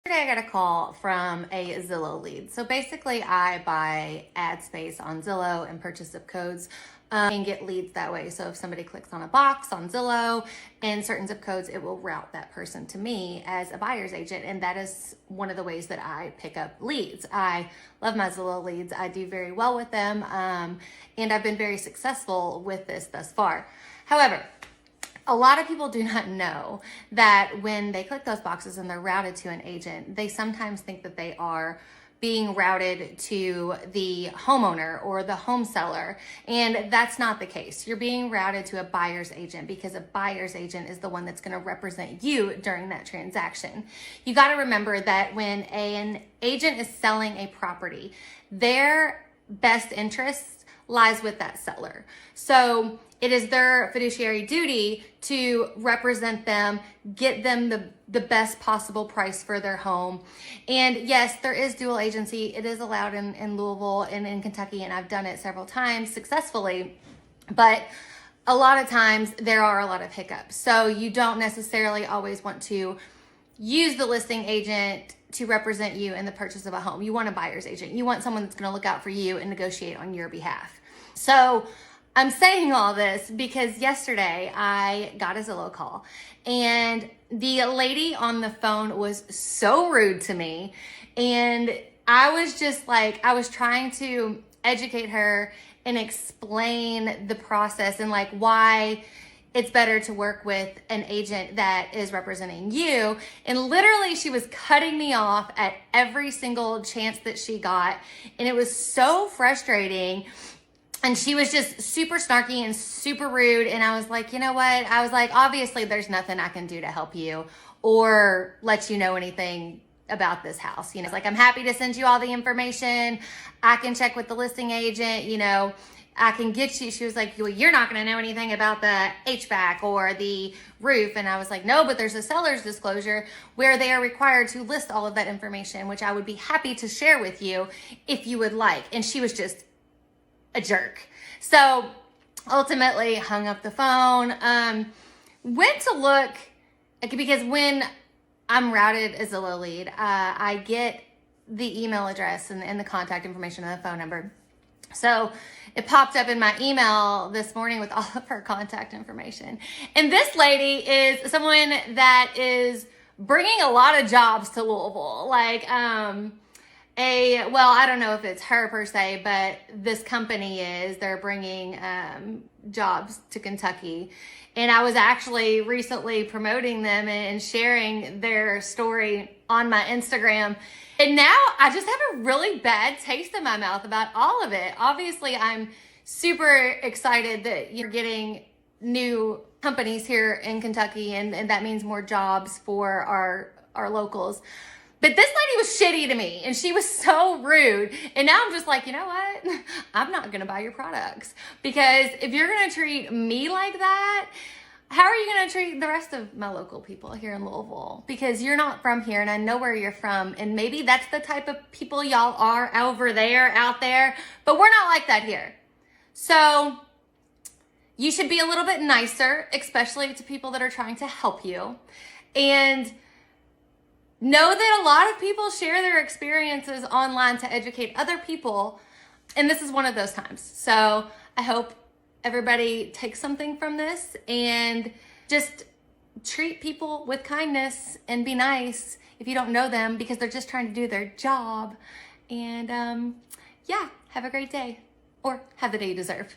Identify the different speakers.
Speaker 1: Today I got a call from a Zillow lead. So basically I buy ad space on Zillow and purchase zip codes and get leads that way. So if somebody clicks on a box on Zillow and certain zip codes, it will route that person to me as a buyer's agent. And that is one of the ways that I pick up leads. I love my Zillow leads. I do very well with them. And I've been very successful with this thus far. However, a lot of people do not know that when they click those boxes and they're routed to an agent, they sometimes think that they are being routed to the homeowner or the home seller. And that's not the case. You're being routed to a buyer's agent because a buyer's agent is the one that's going to represent you during that transaction. You got to remember that when an agent is selling a property, their best interest lies with that seller. So it is their fiduciary duty to represent them, get them the best possible price for their home. And yes, there is dual agency. It is allowed in Louisville and in Kentucky, and I've done it several times successfully. But a lot of times there are a lot of hiccups. So you don't necessarily always want to use the listing agent to represent you in the purchase of a home. You want a buyer's agent. You want someone that's going to look out for you and negotiate on your behalf. So I'm saying all this because yesterday I got a Zillow call and the lady on the phone was so rude to me. And I was just like, I was trying to educate her and explain the process and like why it's better to work with an agent that is representing you. And literally she was cutting me off at every single chance that she got. And it was so frustrating. And she was just super snarky and super rude. And I was like, you know what? I was like, obviously there's nothing I can do to help you or let you know anything about this house. You know, it's like, I'm happy to send you all the information. I can check with the listing agent, you know, I can get you. She was like, well, you're not going to know anything about the HVAC or the roof. And I was like, no, but there's a seller's disclosure where they are required to list all of that information, which I would be happy to share with you if you would like. And she was just a jerk. So ultimately hung up the phone, went to look, because when I'm routed as a Zillow lead, I get the email address and the contact information and the phone number. So it popped up in my email this morning with all of her contact information. And this lady is someone that is bringing a lot of jobs to Louisville. Like, well, I don't know if it's her per se, but this company is, they're bringing jobs to Kentucky. And I was actually recently promoting them and sharing their story on my Instagram. And now I just have a really bad taste in my mouth about all of it. Obviously, I'm super excited that you're getting new companies here in Kentucky, and that means more jobs for our locals. But this lady was shitty to me and she was so rude. And now I'm just like, you know what? I'm not going to buy your products, because if you're going to treat me like that, how are you going to treat the rest of my local people here in Louisville? Because you're not from here and I know where you're from. And maybe that's the type of people y'all are over there, out there, but we're not like that here. So you should be a little bit nicer, especially to people that are trying to help you. And know that a lot of people share their experiences online to educate other people, and this is one of those times. So I hope everybody takes something from this and just treat people with kindness and be nice if you don't know them, because they're just trying to do their job. And yeah, have a great day, or have the day you deserve.